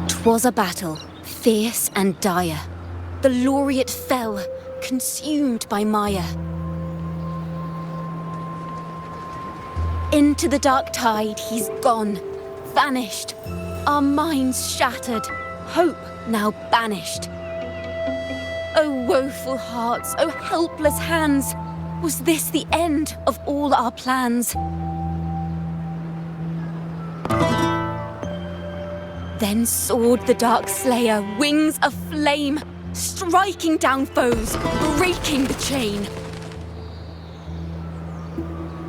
'Twas a battle, fierce and dire. The laureate fell, consumed by mire. Into the dark tide he's gone, vanished. Our minds shattered, hope now banished. O woeful hearts, O helpless hands, was this the end of all our plans? Then soared the dark slayer, wings aflame, striking down foes, breaking the chain.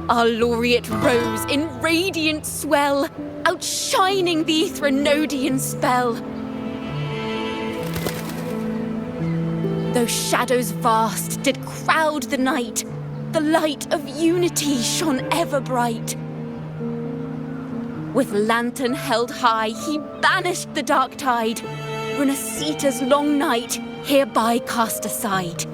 Our laureate rose in radiant swell, outshining the Threnodian spell. Though shadows vast did crowd the night, the light of unity shone ever bright. With lantern held high, he banished the dark tide, Rinascita's long night hereby cast aside.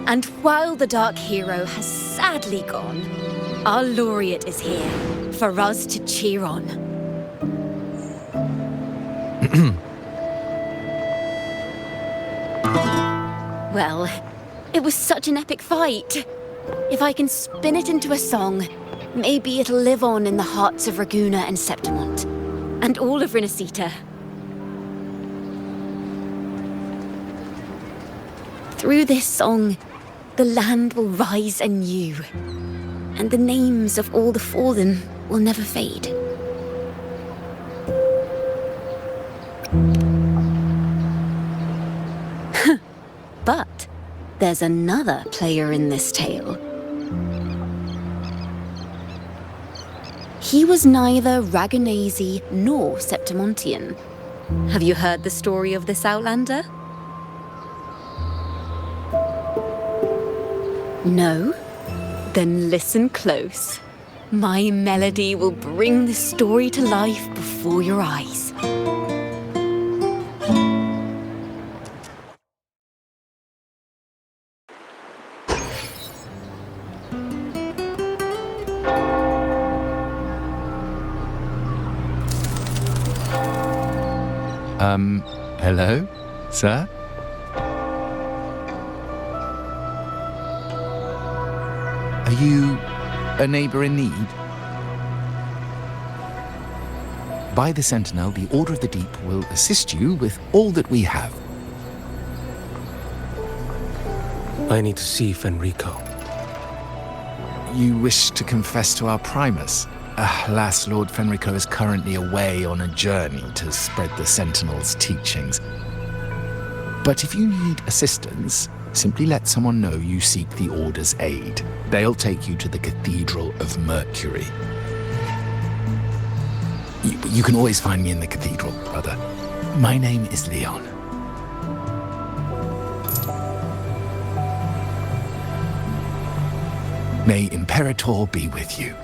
And while the dark hero has sadly gone, our laureate is here for us to cheer on. Well, it was such an epic fight. If I can spin it into a song, maybe it'll live on in the hearts of Raguna and Septimont, and all of Rinascita. Through this song, the land will rise anew, and the names of all the fallen will never fade. But there's another player in this tale. He was neither Raganese nor Septimontian. Have you heard the story of this outlander? No? Then listen close. My melody will bring the story to life before your eyes. Hello, sir? Are you a neighbor in need? By the Sentinel, the Order of the Deep will assist you with all that we have. I need to see Fenrico. You wish to confess to our Primus? Alas, Lord Fenrico is currently away on a journey to spread the Sentinel's teachings. But if you need assistance, simply let someone know you seek the Order's aid. They'll take you to the Cathedral of Mercury. You can always find me in the Cathedral, brother. My name is Leon. May Imperator be with you.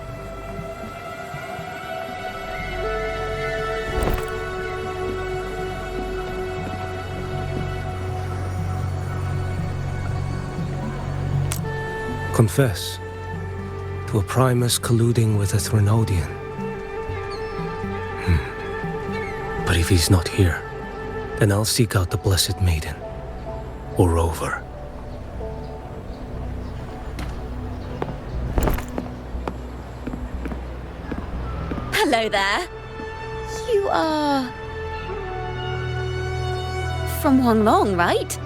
Confess to a Primus colluding with a Threnodian. But if he's not here, then I'll seek out the Blessed Maiden, or Rover. Hello there. You are... from Huanglong, right?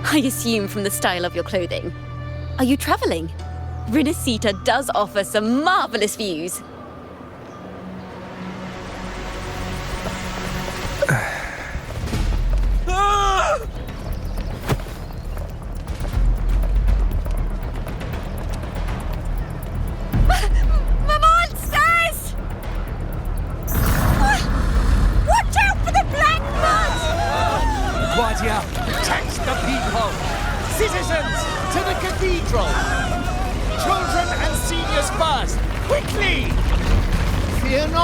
I assume from the style of your clothing. Are you traveling? Rinascita does offer some marvelous views. Protect the people! Citizens, to the cathedral! Children and seniors first! Quickly! Fear not!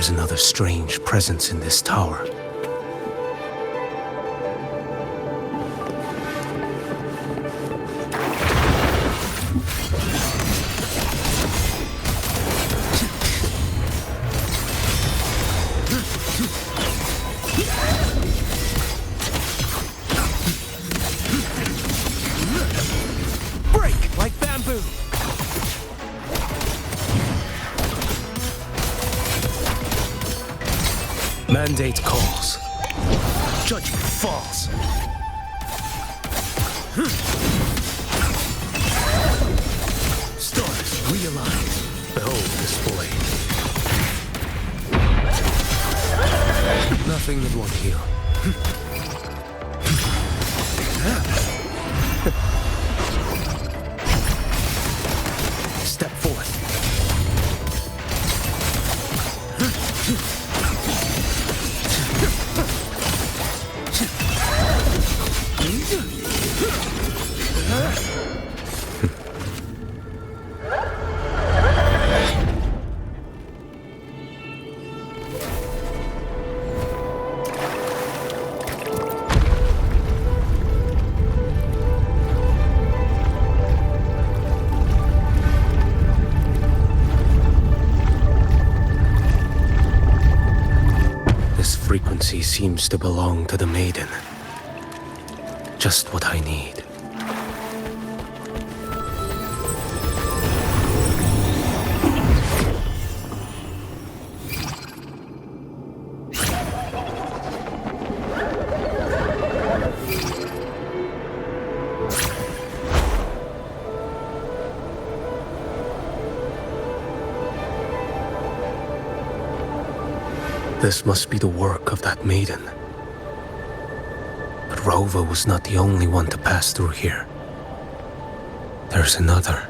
is another strange presence in this tower. Break like bamboo! Mandate calls. Judgment falls. Stars realign. Behold this blade. Nothing that won't heal. Step forth. This frequency seems to belong to the maiden. Just what I need. This must be the work of that maiden. But Rova was not the only one to pass through here. There's another,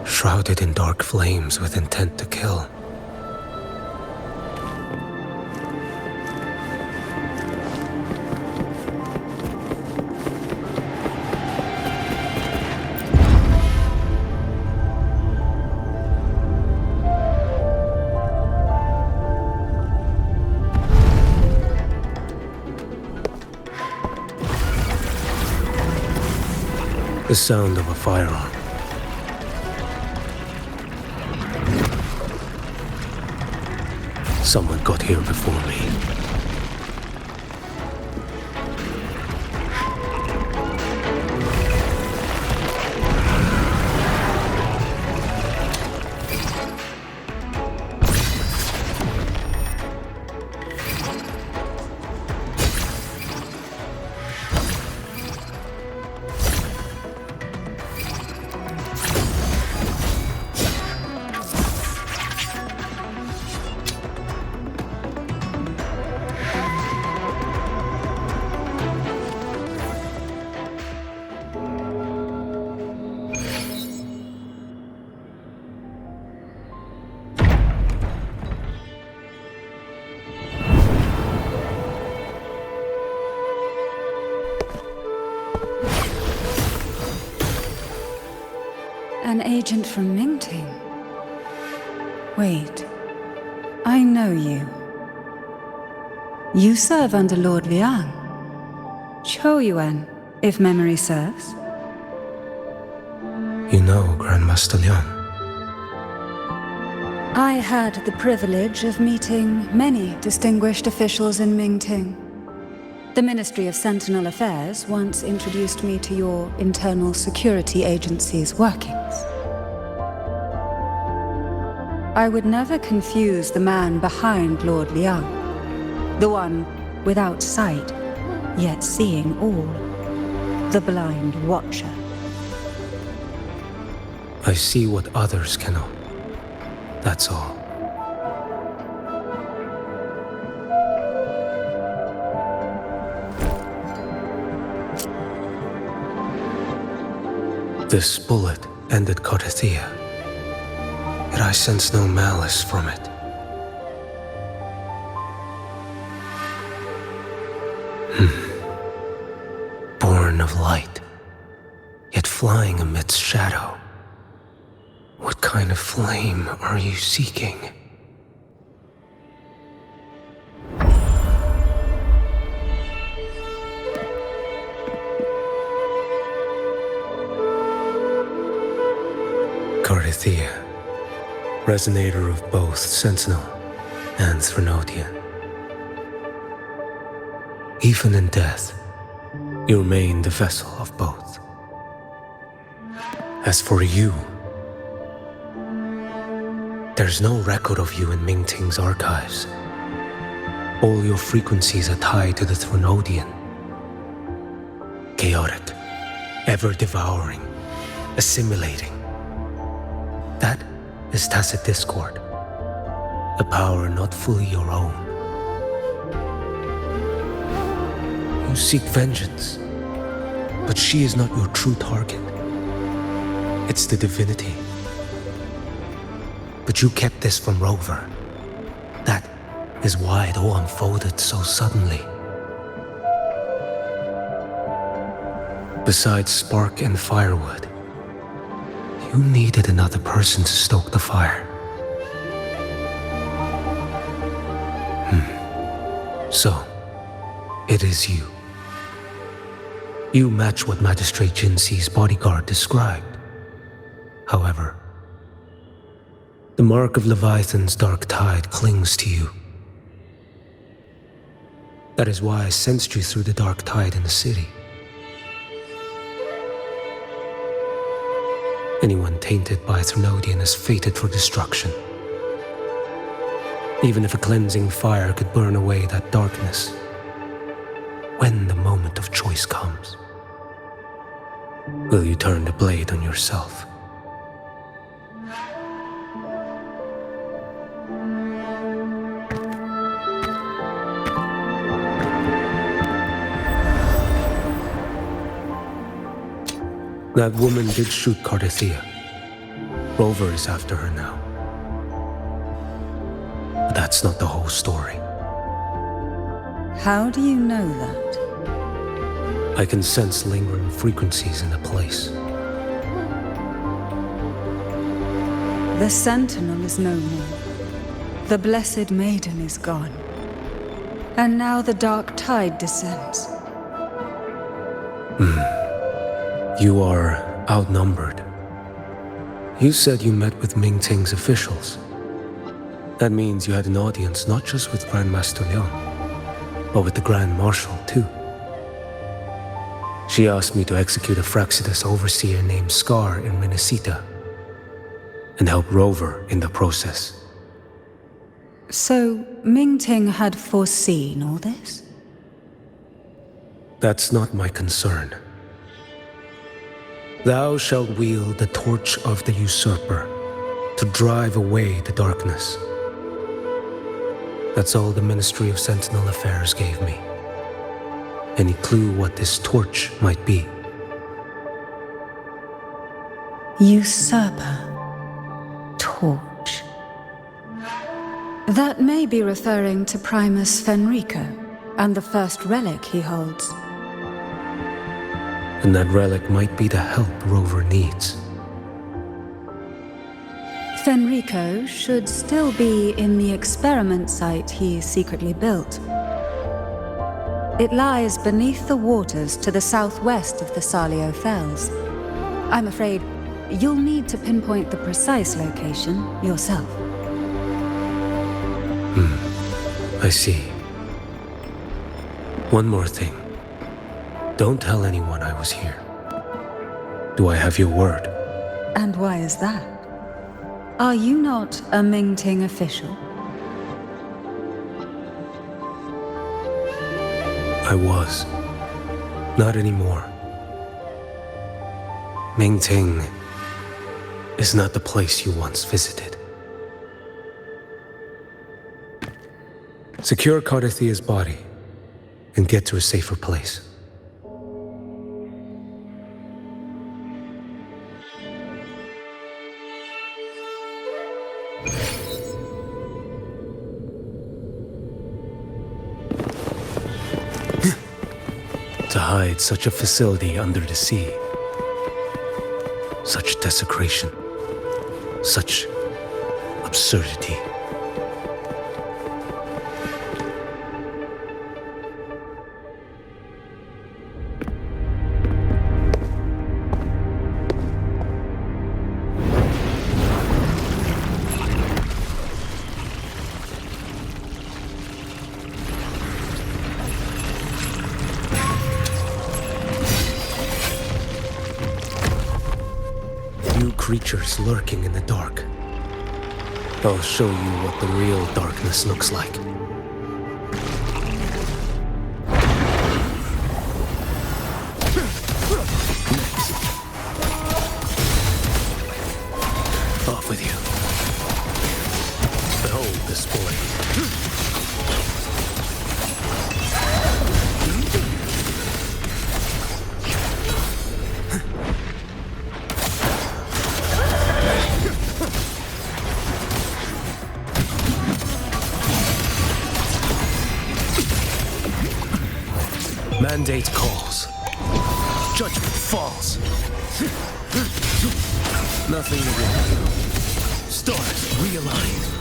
shrouded in dark flames with intent to kill. The sound of a firearm. Someone got here before me. An agent from Mingting? Wait, I know you. You serve under Lord Liang. Choyuan, if memory serves. You know Grandmaster Liang. I had the privilege of meeting many distinguished officials in Mingting. The Ministry of Sentinel Affairs once introduced me to your internal security agency's workings. I would never confuse the man behind Lord Liang, the one without sight, yet seeing all, the blind watcher. I see what others cannot. That's all. This bullet ended Carthia, yet I sense no malice from it. Born of light, yet flying amidst shadow. What kind of flame are you seeking? Carithia, resonator of both Sentinel and Threnodian. Even in death, you remain the vessel of both. As for you, there's no record of you in Mingting's archives. All your frequencies are tied to the Threnodian. Chaotic, ever-devouring, assimilating. That is tacit discord, a power not fully your own. You seek vengeance, but she is not your true target. It's the divinity. But you kept this from Rover. That is why it all unfolded so suddenly. Besides spark and firewood, you needed another person to stoke the fire. So, it is you. You match what Magistrate Jinxi's bodyguard described. However, the mark of Leviathan's dark tide clings to you. That is why I sensed you through the dark tide in the city. Anyone tainted by Threnodian is fated for destruction. Even if a cleansing fire could burn away that darkness, when the moment of choice comes, will you turn the blade on yourself? That woman did shoot Carithia. Rover is after her now. But that's not the whole story. How do you know that? I can sense lingering frequencies in the place. The Sentinel is no more. The Blessed Maiden is gone. And now the dark tide descends. You are outnumbered. You said you met with Mingting's officials. That means you had an audience not just with Grand Master Liang, but with the Grand Marshal too. She asked me to execute a Fraxidus overseer named Scar in Rinascita and help Rover in the process. So, Mingting had foreseen all this? That's not my concern. Thou shalt wield the torch of the usurper to drive away the darkness. That's all the Ministry of Sentinel Affairs gave me. Any clue what this torch might be? Usurper. Torch. That may be referring to Primus Fenrico and the first relic he holds. And that relic might be the help Rover needs. Fenrico should still be in the experiment site he secretly built. It lies beneath the waters to the southwest of the Salio Fells. I'm afraid you'll need to pinpoint the precise location yourself. I see. One more thing. Don't tell anyone I was here. Do I have your word? And why is that? Are you not a Mingting official? I was. Not anymore. Mingting is not the place you once visited. Secure Carithia's body and get to a safer place. To hide such a facility under the sea. Such desecration. Such absurdity. new creatures lurking in the dark. I'll show you what the real darkness looks like. Off with you. Behold this boy. Mandate calls. Judgment falls. Nothing will. Stars realign.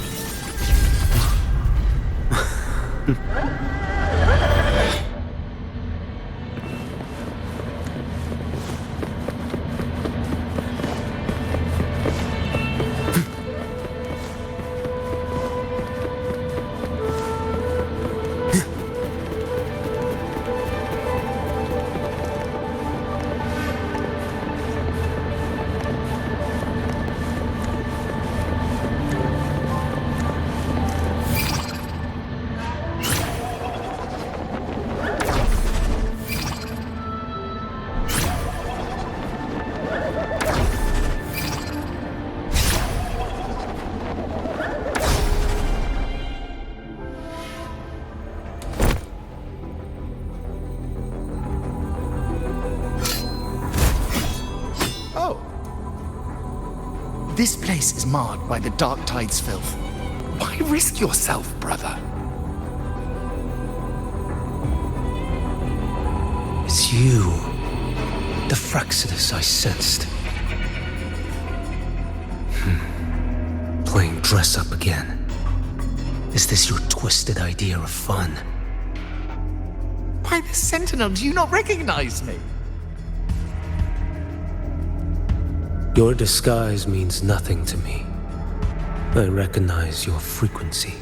This place is marred by the Dark Tide's filth. Why risk yourself, brother? It's you. The Fraxidus I sensed. Playing dress up again. Is this your twisted idea of fun? By the Sentinel, do you not recognize me? Your disguise means nothing to me. I recognize your frequency.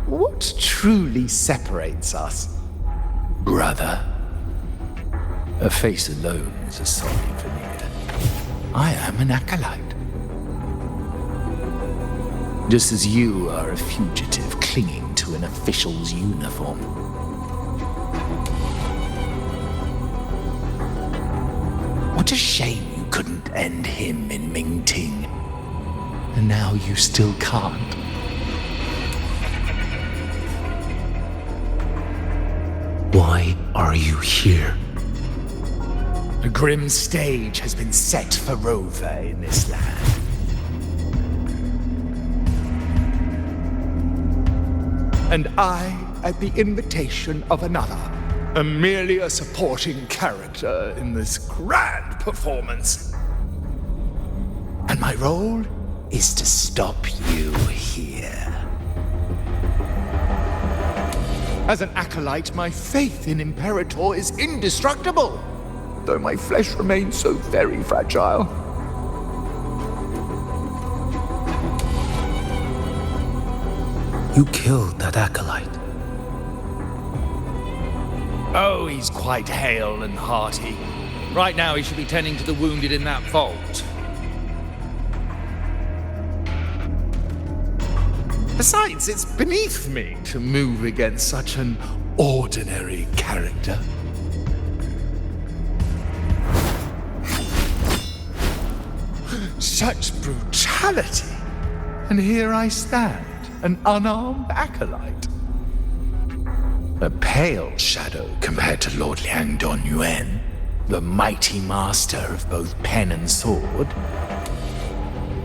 What truly separates us, brother? A face alone is a sorry veneer. I am an acolyte. Just as you are a fugitive clinging to an official's uniform. What a shame you couldn't end him in Mingting. And now you still can't. Why are you here? A grim stage has been set for Rover in this land. And I, at the invitation of another, am merely a supporting character in this grand performance. And my role is to stop you here. As an acolyte, my faith in Imperator is indestructible, though my flesh remains so very fragile. You killed that acolyte. Oh, he's quite hale and hearty. Right now he should be tending to the wounded in that vault. Besides, it's beneath me to move against such an ordinary character. Such brutality! And here I stand, an unarmed acolyte. A pale shadow compared to Lord Liang Don Yuan, the mighty master of both pen and sword.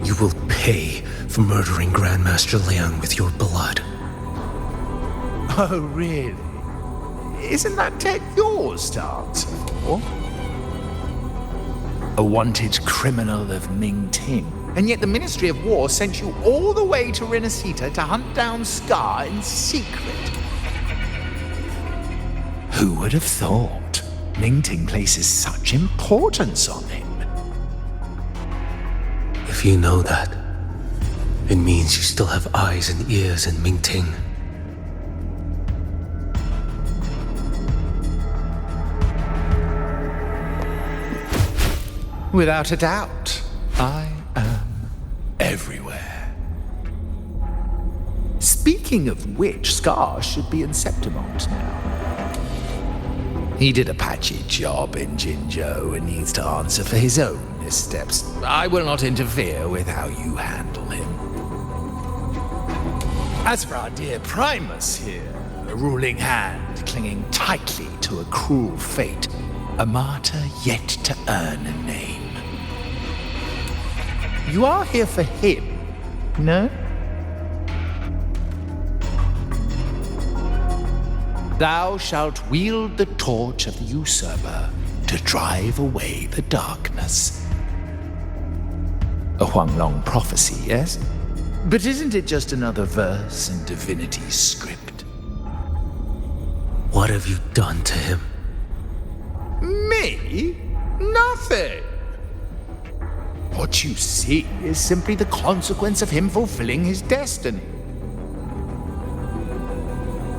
You will pay for murdering Grandmaster Liang with your blood. Oh, really? Isn't that tech yours to answer for? A wanted criminal of Mingting. And yet the Ministry of War sent you all the way to Rinascita to hunt down Scar in secret. Who would have thought Mingting places such importance on him? If you know that, it means you still have eyes and ears in Mingting. Without a doubt, I am everywhere. Speaking of which, Scar should be in Septimont now. He did a patchy job in Jinzhou and needs to answer for his own missteps. I will not interfere with how you handle him. As for our dear Primus here, a ruling hand clinging tightly to a cruel fate, a martyr yet to earn a name. You are here for him, no? Thou shalt wield the torch of the usurper to drive away the darkness. A Huanglong prophecy, yes? But isn't it just another verse in divinity's script? What have you done to him? Me? Nothing. What you see is simply the consequence of him fulfilling his destiny.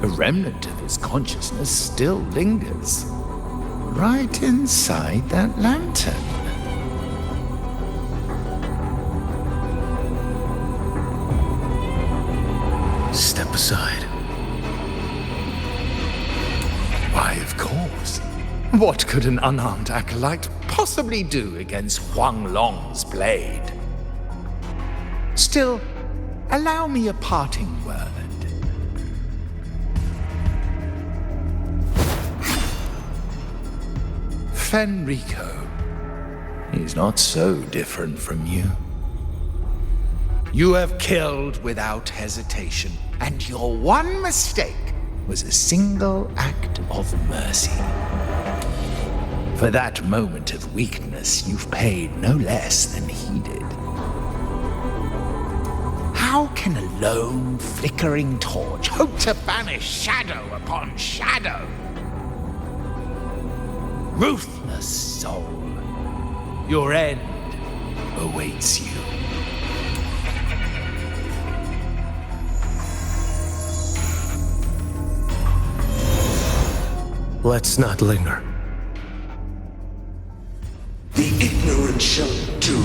A remnant of his consciousness still lingers, right inside that lantern. Step aside. Why, of course. What could an unarmed acolyte possibly do against Huanglong's blade? Still, allow me a parting word. Fenrico is not so different from you. You have killed without hesitation, and your one mistake was a single act of mercy. For that moment of weakness, you've paid no less than he did. How can a lone, flickering torch hope to banish shadow upon shadow? Ruthless soul, your end awaits you. Let's not linger. The ignorant shall do.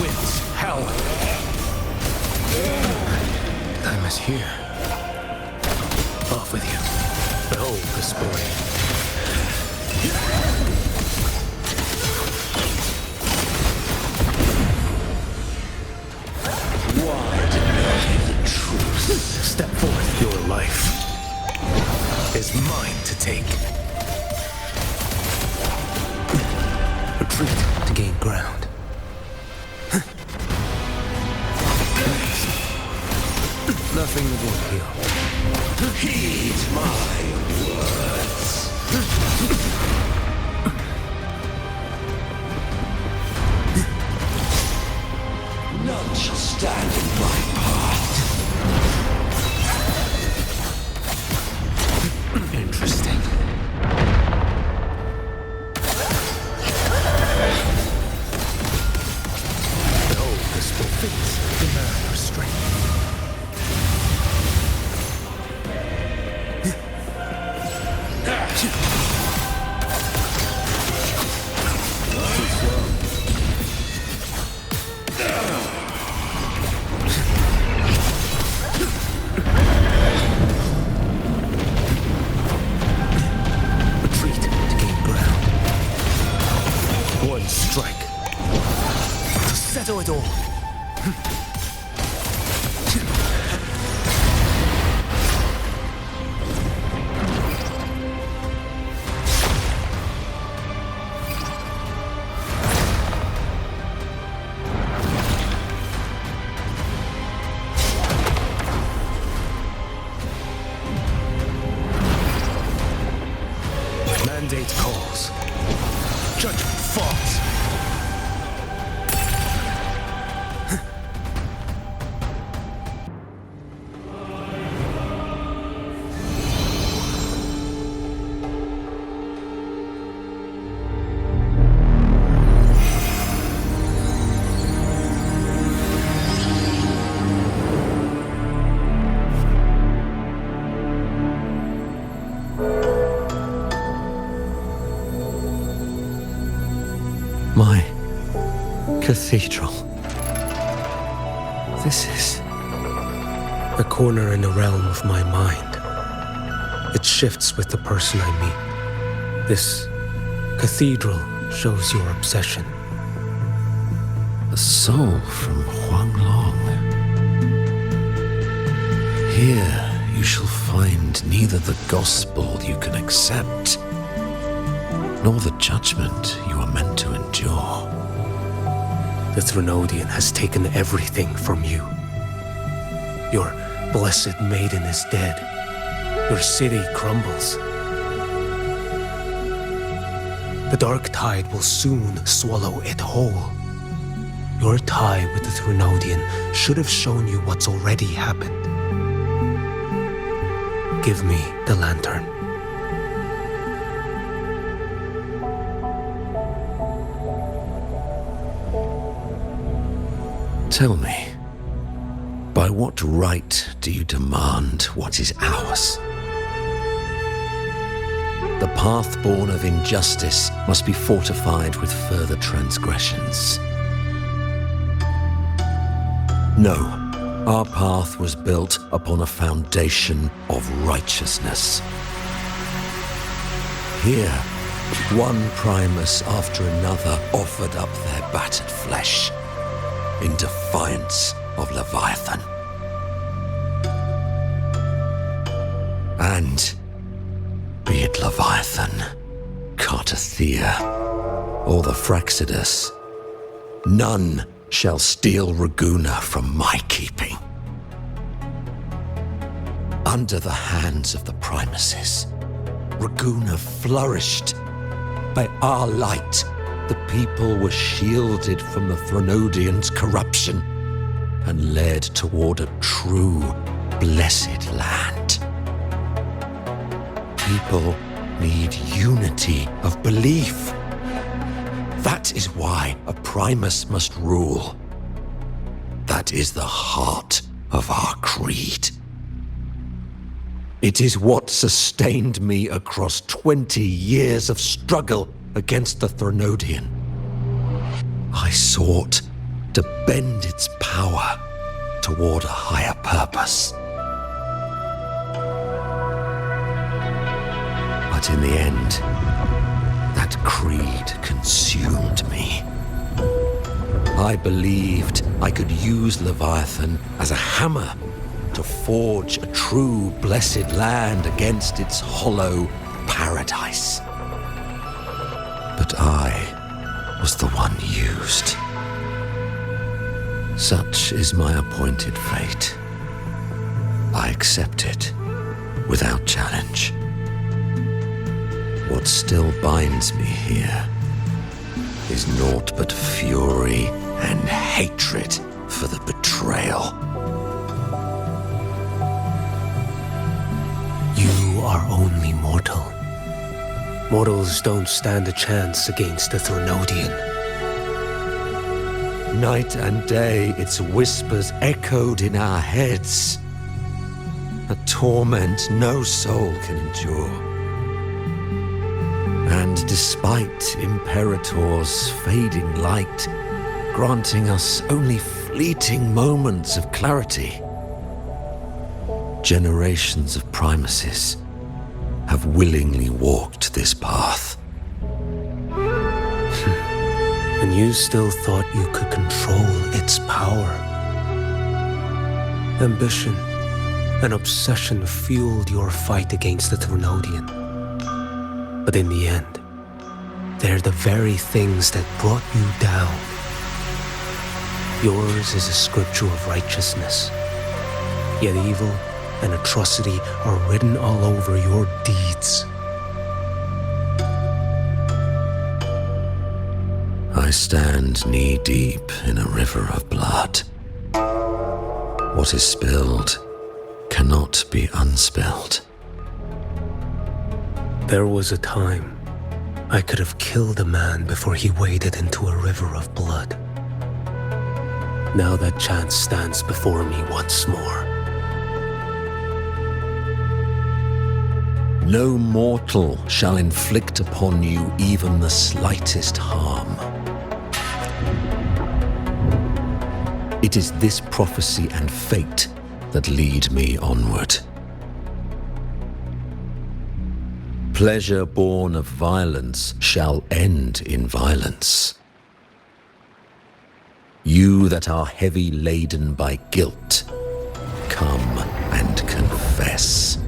Winds, hell. Time is here. Off with you. Behold the spoil. Why deny the truth? Step forth. Your life is mine to take. Retreat to gain ground. Nothing will heal. Heed my words. None shall stand in my path. Interesting. Behold, this fulfills the man of strength. Retreat to gain ground. One strike to settle it all. Mandate calls. Judgment falls. My cathedral. This is... a corner in the realm of my mind. It shifts with the person I meet. This cathedral shows your obsession. A soul from Huanglong. Here you shall find neither the gospel you can accept, nor the judgment you are meant to endure. The Threnodian has taken everything from you. Your blessed maiden is dead. Your city crumbles. The dark tide will soon swallow it whole. Your tie with the Threnodian should have shown you what's already happened. Give me the lantern. Tell me, by what right do you demand what is ours? The path born of injustice must be fortified with further transgressions. No, our path was built upon a foundation of righteousness. Here, one Primus after another offered up their battered flesh in defiance of Leviathan. And be it Leviathan, Cartathea, or the Fraxidus, none shall steal Raguna from my keeping. Under the hands of the Primuses, Raguna flourished. By our light, the people were shielded from the Threnodians' corruption and led toward a true, blessed land. People need unity of belief. That is why a Primus must rule. That is the heart of our creed. It is what sustained me across 20 years of struggle against the Threnodian. I sought to bend its power toward a higher purpose. But in the end, that creed consumed me. I believed I could use Leviathan as a hammer to forge a true blessed land against its hollow paradise. But I was the one used. Such is my appointed fate. I accept it without challenge. What still binds me here is naught but fury and hatred for the betrayal. You are only mortal. Mortals don't stand a chance against the Threnodian. Night and day, its whispers echoed in our heads. A torment no soul can endure. And despite Imperator's fading light, granting us only fleeting moments of clarity, generations of Primuses have willingly walked this path. And you still thought you could control its power. Ambition and obsession fueled your fight against the Threnodian. But in the end, they're the very things that brought you down. Yours is a scripture of righteousness, yet evil and atrocity are written all over your deeds. I stand knee-deep in a river of blood. What is spilled cannot be unspilled. There was a time I could have killed a man before he waded into a river of blood. Now that chance stands before me once more. No mortal shall inflict upon you even the slightest harm. It is this prophecy and fate that lead me onward. Pleasure born of violence shall end in violence. You that are heavy laden by guilt, come and confess.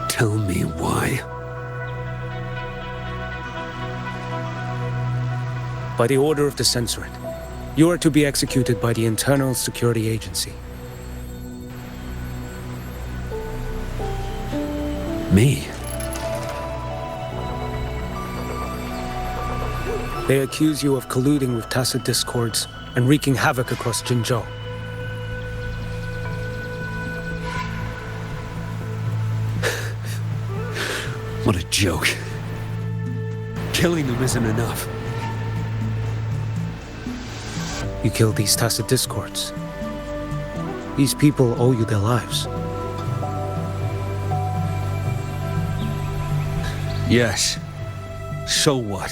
Tell me why. By the order of the Censorate, you are to be executed by the Internal Security Agency. Me? They accuse you of colluding with tacit discords and wreaking havoc across Jinzhou. What a joke. Killing them isn't enough. You killed these tacit discords. These people owe you their lives. Yes. So what?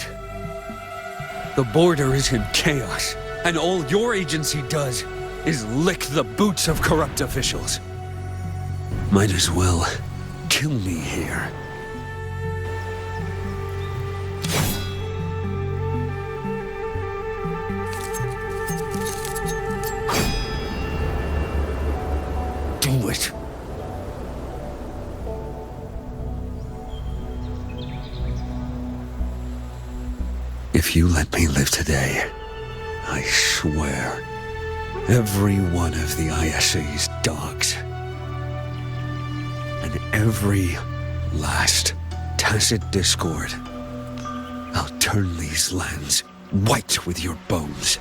The border is in chaos, and all your agency does is lick the boots of corrupt officials. Might as well kill me here. Do it. If you let me live today, I swear, every one of the ISA's dogs, and every last tacit discord, I'll turn these lands white with your bones.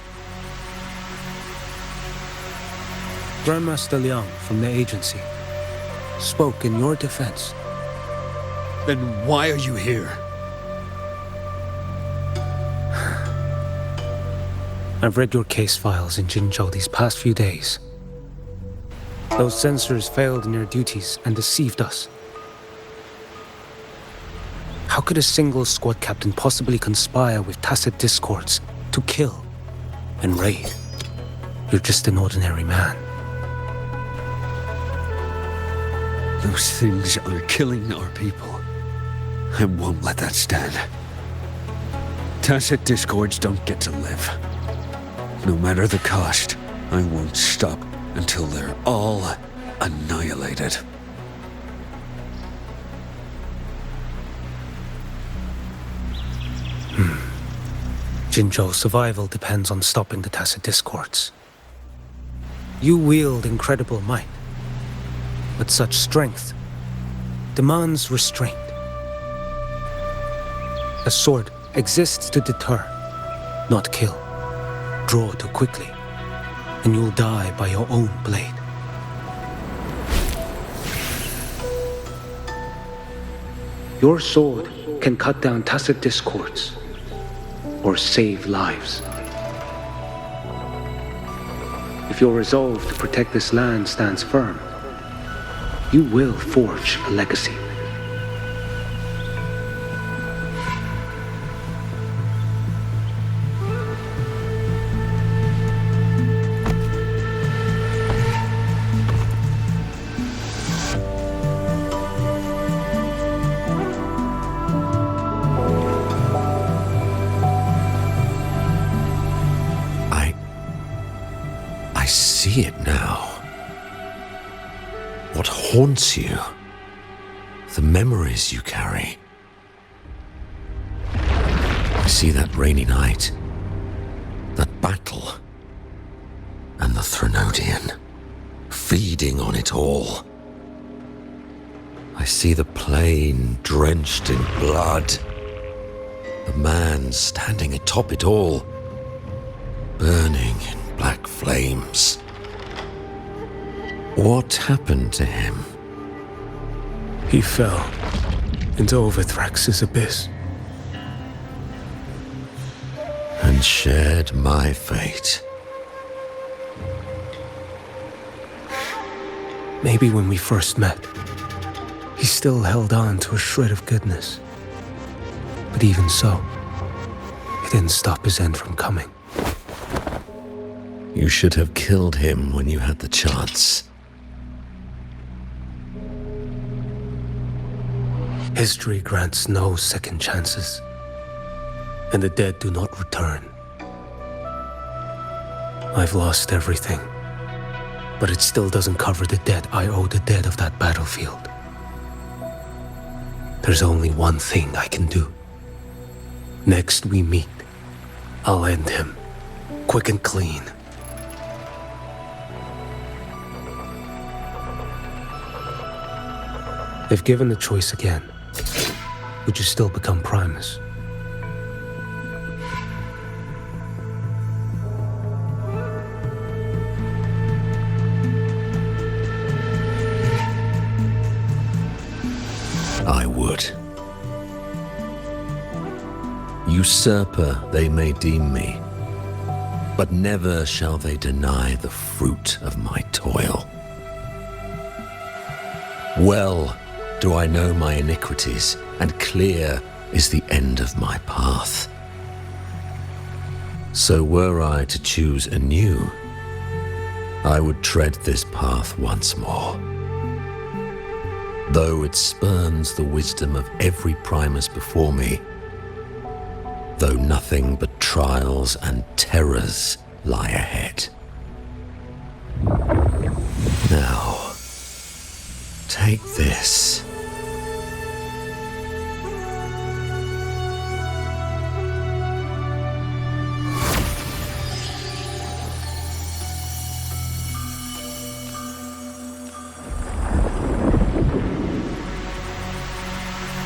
Grandmaster Liang from the agency spoke in your defense. Then why are you here? I've read your case files in Jinzhou these past few days. Those censors failed in their duties and deceived us. How could a single squad captain possibly conspire with tacit discords to kill and raid? You're just an ordinary man. Those things are killing our people. I won't let that stand. Tacit discords don't get to live. No matter the cost, I won't stop until they're all annihilated. Jinzhou's survival depends on stopping the tacit discords. You wield incredible might, but such strength demands restraint. A sword exists to deter, not kill. Draw too quickly, and you'll die by your own blade. Your sword can cut down tacit discords, or save lives. If your resolve to protect this land stands firm, you will forge a legacy. I see it now. What haunts you? The memories you carry. I see that rainy night, that battle, and the Threnodian, feeding on it all. I see the plain drenched in blood, the man standing atop it all, burning in black flames. What happened to him? He fell into Overthrax's abyss. And shared my fate. Maybe when we first met, he still held on to a shred of goodness. But even so, it didn't stop his end from coming. You should have killed him when you had the chance. History grants no second chances, and the dead do not return. I've lost everything, but it still doesn't cover the debt I owe the dead of that battlefield. There's only one thing I can do. Next we meet, I'll end him, quick and clean. If given the choice again, would you still become Primus? I would. Usurper they may deem me, but never shall they deny the fruit of my toil. Well do I know my iniquities, and clear is the end of my path. So were I to choose anew, I would tread this path once more. Though it spurns the wisdom of every Primus before me, though nothing but trials and terrors lie ahead. Now, take this.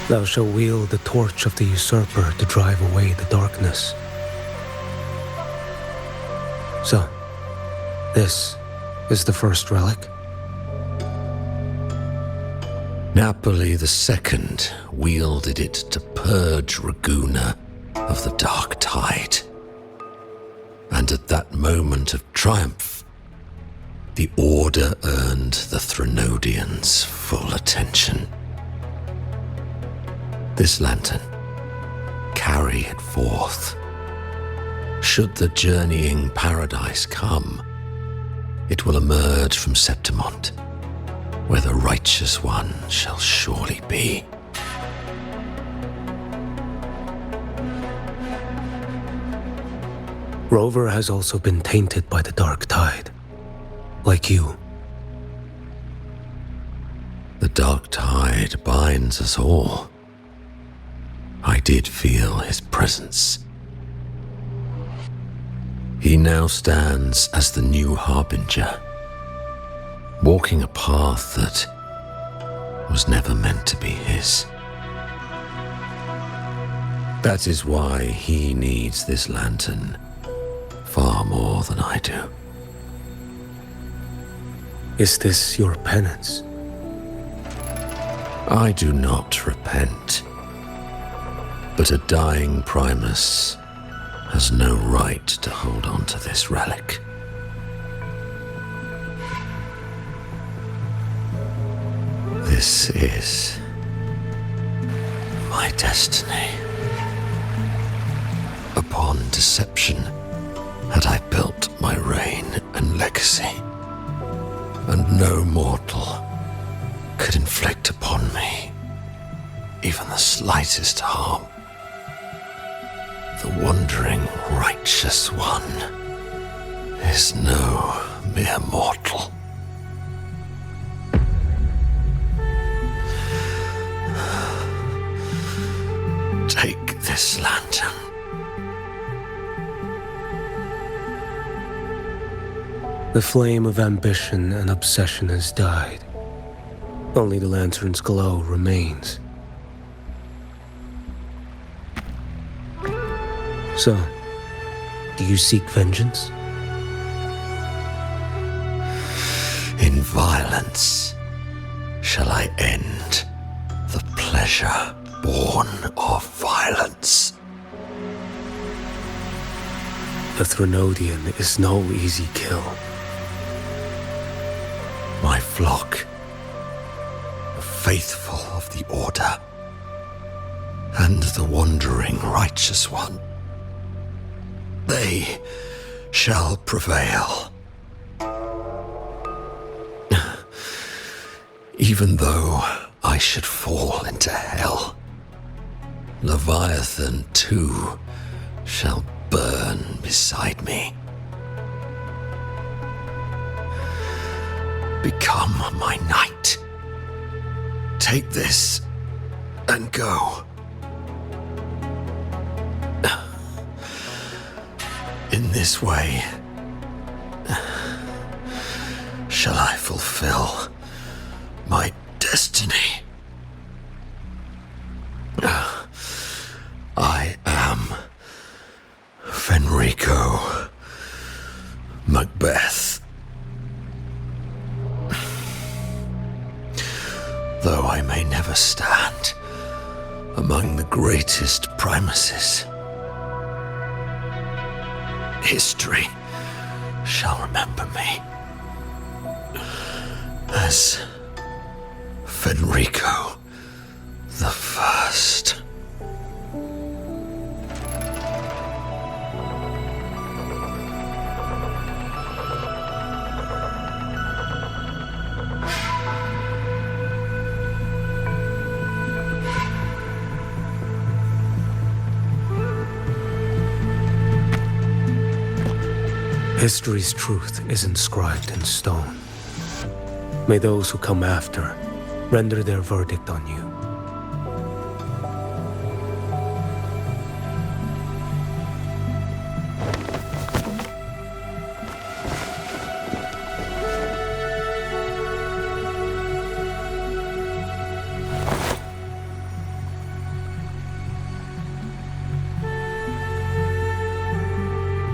Thou shalt wield the torch of the usurper to drive away the darkness. So, this is the first relic? Napoli II wielded it to purge Raguna of the dark tide. And at that moment of triumph, the Order earned the Threnodians' full attention. This lantern, carry it forth. Should the journeying paradise come, it will emerge from Septimont, where the righteous one shall surely be. Rover has also been tainted by the dark tide, like you. The dark tide binds us all. I did feel his presence. He now stands as the new harbinger, walking a path that was never meant to be his. That is why he needs this lantern far more than I do. Is this your penance? I do not repent, but a dying Primus has no right to hold on to this relic. This is my destiny. Upon deception had I built my reign and legacy, and no mortal could inflict upon me even the slightest harm. The wandering righteous one is no mere mortal. Take this lantern. The flame of ambition and obsession has died. Only the lantern's glow remains. So, do you seek vengeance? In violence shall I end the pleasure born of violence. The Threnodian is no easy kill. My flock, the faithful of the Order, and the wandering righteous one, they shall prevail. Even though I should fall into hell, Leviathan too shall burn beside me. Become my knight. Take this and go. In this way shall I fulfill my destiny. I am Fenrico Macbeth. Though I may never stand among the greatest Primuses, history shall remember me as Fenrico the First. History's truth is inscribed in stone. May those who come after render their verdict on you.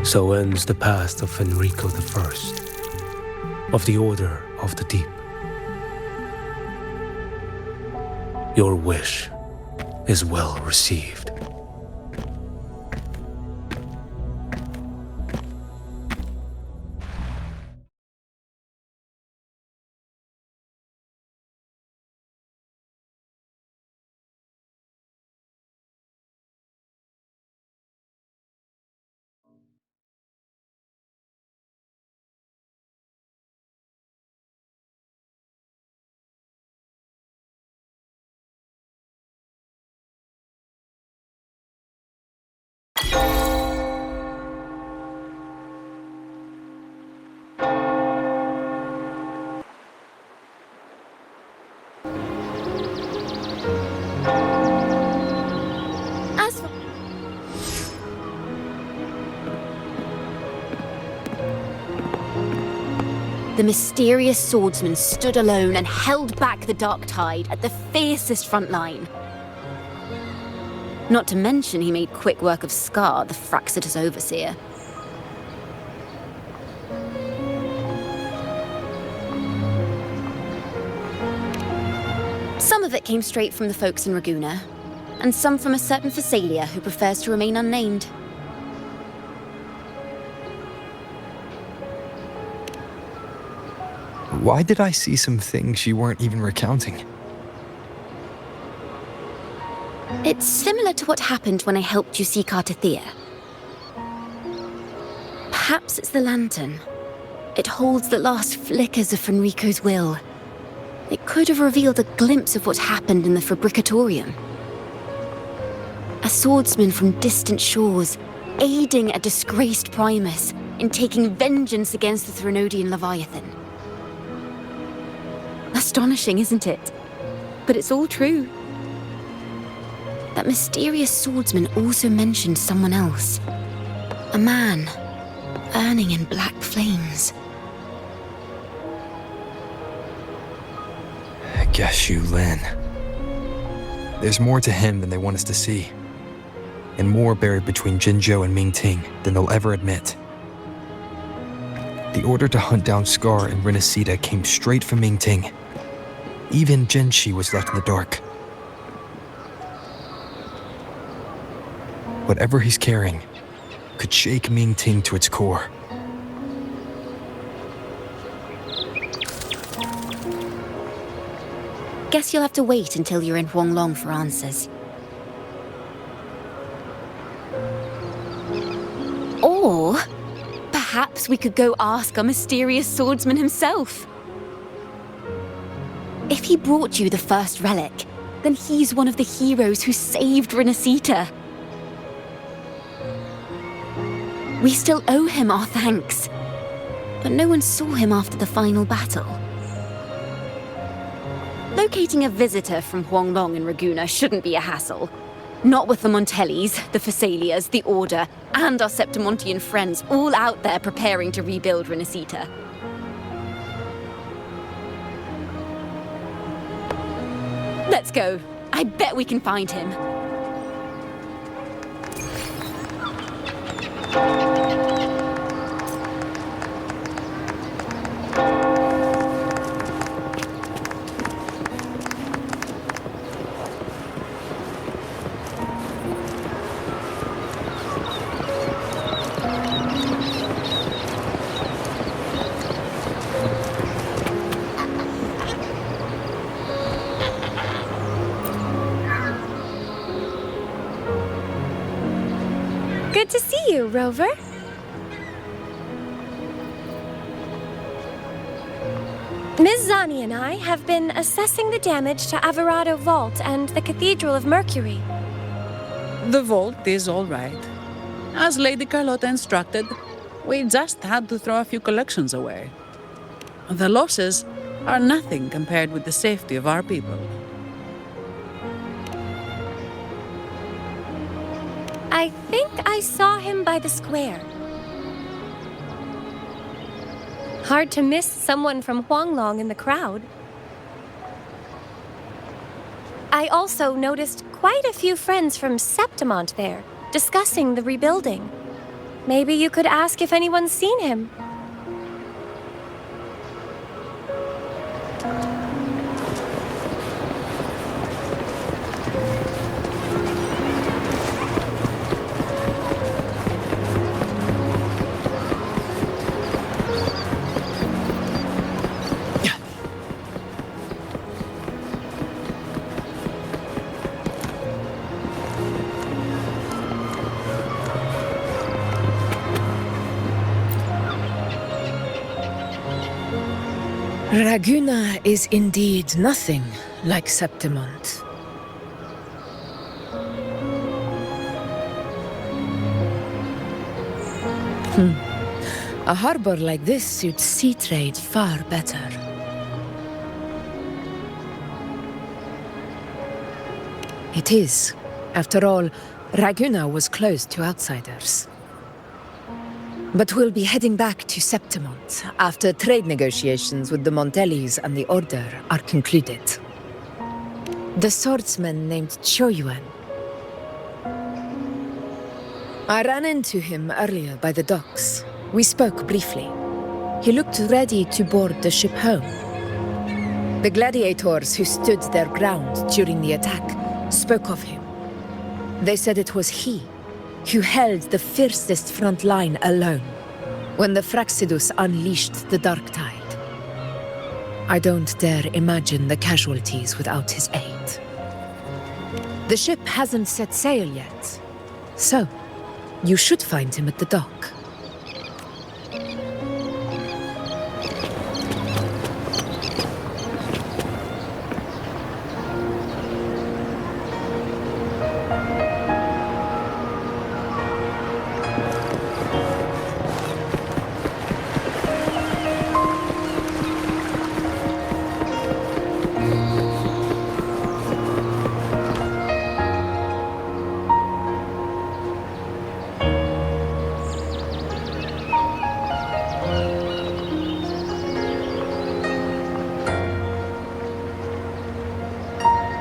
So ends the path of Fenrico I, of the Order of the Deep. Your wish is well received. the mysterious swordsman stood alone and held back the dark tide at the fiercest front line. Not to mention he made quick work of Scar, the Fraxidus overseer. Some of it came straight from the folks in Raguna, and some from a certain Phasalia who prefers to remain unnamed. Why did I see some things you weren't even recounting? It's similar to what happened when I helped you seek Artathea. Perhaps it's the lantern. It holds the last flickers of Fenrico's will. It could have revealed a glimpse of what happened in the Fabricatorium. A swordsman from distant shores, aiding a disgraced Primus in taking vengeance against the Threnodian Leviathan. Astonishing, isn't it? But it's all true. That mysterious swordsman also mentioned someone else. A man, burning in black flames. I guess you, Lin. There's more to him than they want us to see. And more buried between Jinzhou and Mingting than they'll ever admit. The order to hunt down Scar and Rinascita came straight from Mingting. Even Jinshi was left in the dark. Whatever he's carrying could shake Mingting to its core. Guess you'll have to wait until you're in Huanglong for answers. Or perhaps we could go ask our mysterious swordsman himself. If he brought you the first relic, then he's one of the heroes who saved Rinascita. We still owe him our thanks, but no one saw him after the final battle. Locating a visitor from Huanglong and Raguna shouldn't be a hassle. Not with the Montellis, the Phasalias, the Order, and our Septimontian friends all out there preparing to rebuild Rinascita. Let's go. I bet we can find him. Good to see you, Rover. Ms. Zani and I have been assessing the damage to Averado Vault and the Cathedral of Mercury. The vault is all right. As Lady Carlotta instructed, we just had to throw a few collections away. The losses are nothing compared with the safety of our people. I think I saw him by the square. Hard to miss someone from Huanglong in the crowd. I also noticed quite a few friends from Septimont there, discussing the rebuilding. Maybe you could ask if anyone's seen him. Raguna is indeed nothing like Septimont. A harbor like this suits sea trade far better. It is. After all, Raguna was closed to outsiders. But we'll be heading back to Septimont after trade negotiations with the Montellis and the Order are concluded. The swordsman named Choyuan. I ran into him earlier by the docks. We spoke briefly. He looked ready to board the ship home. The gladiators who stood their ground during the attack spoke of him. They said it was he who held the fiercest front line alone when the Fraxidus unleashed the Dark Tide. I don't dare imagine the casualties without his aid. The ship hasn't set sail yet, so you should find him at the dock.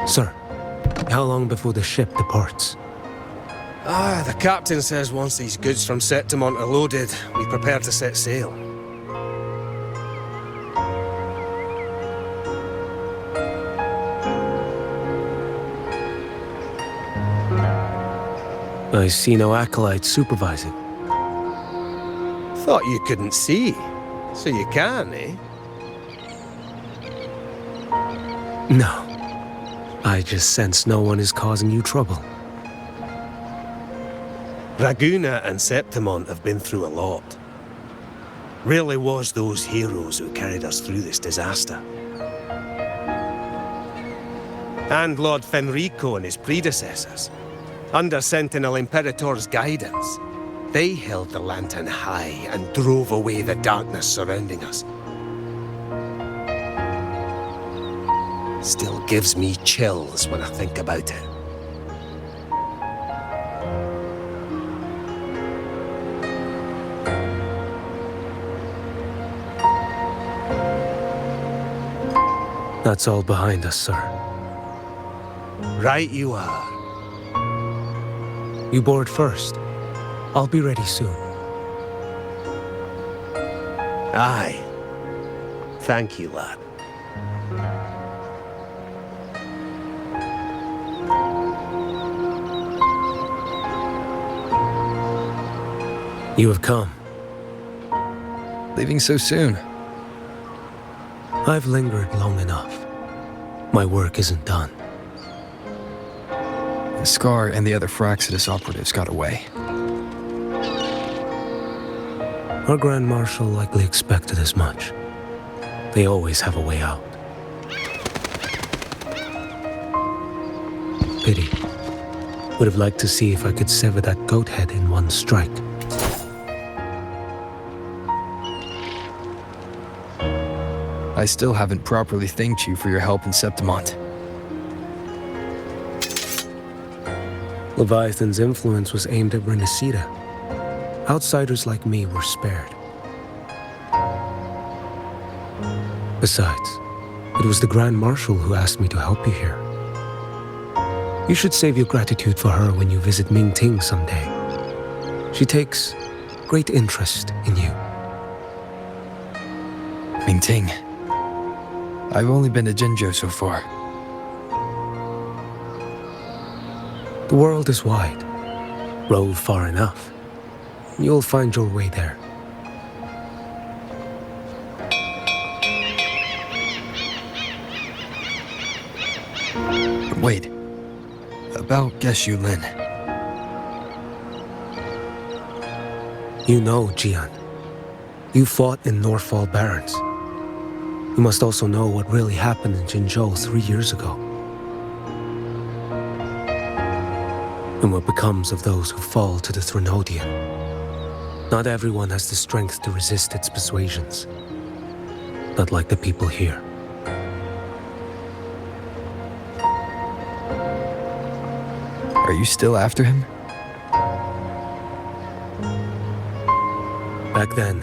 Sir, how long before the ship departs? The captain says once these goods from Septimont are loaded, we prepare to set sail. I see no acolytes supervising. Thought you couldn't see, so you can, eh? No. I just sense no one is causing you trouble. Raguna and Septimont have been through a lot. Rarely was those heroes who carried us through this disaster. And Lord Fenrico and his predecessors, under Sentinel Imperator's guidance, they held the lantern high and drove away the darkness surrounding us. Still gives me chills when I think about it. That's all behind us, sir. Right you are. You board first. I'll be ready soon. Aye. Thank you, lad. You have come. Leaving so soon? I've lingered long enough. My work isn't done. The Scar and the other Fraxidus operatives got away. Our Grand Marshal likely expected as much. They always have a way out. Pity. Would have liked to see if I could sever that goat head in one strike. I still haven't properly thanked you for your help in Septimont. Leviathan's influence was aimed at Rinascita. Outsiders like me were spared. Besides, it was the Grand Marshal who asked me to help you here. You should save your gratitude for her when you visit Mingting someday. She takes great interest in you. Mingting. I've only been to Jinzhou so far. The world is wide. Row far enough. You'll find your way there. But wait. About Geshu Lin. You know, Jian. You fought in Northfall Barrens. You must also know what really happened in Jinzhou 3 years ago. And what becomes of those who fall to the Threnodian. Not everyone has the strength to resist its persuasions. Not like the people here. Are you still after him? Back then,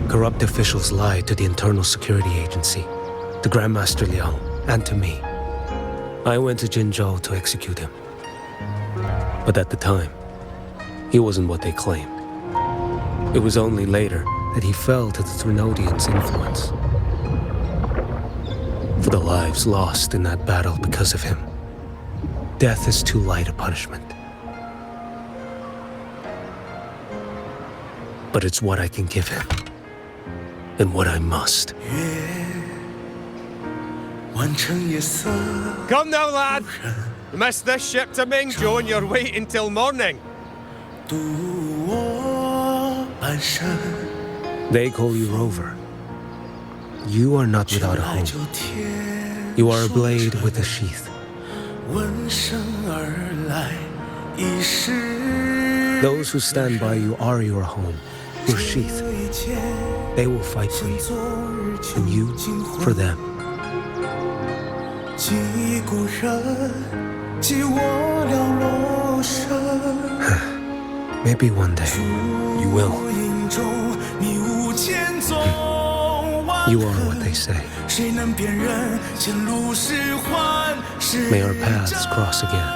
corrupt officials lied to the Internal Security Agency, to Grandmaster Liang, and to me. I went to Jinzhou to execute him. But at the time, he wasn't what they claimed. It was only later that he fell to the Trinodians' influence. For the lives lost in that battle because of him, death is too light a punishment. But it's what I can give him, and what I must. Come now, lad! You missed this ship to Mingzhou and you're waiting till morning. They call you Rover. You are not without a home. You are a blade with a sheath. Those who stand by you are your home, your sheath. They will fight for you, and you for them. Maybe one day, you will. You are what they say. May our paths cross again.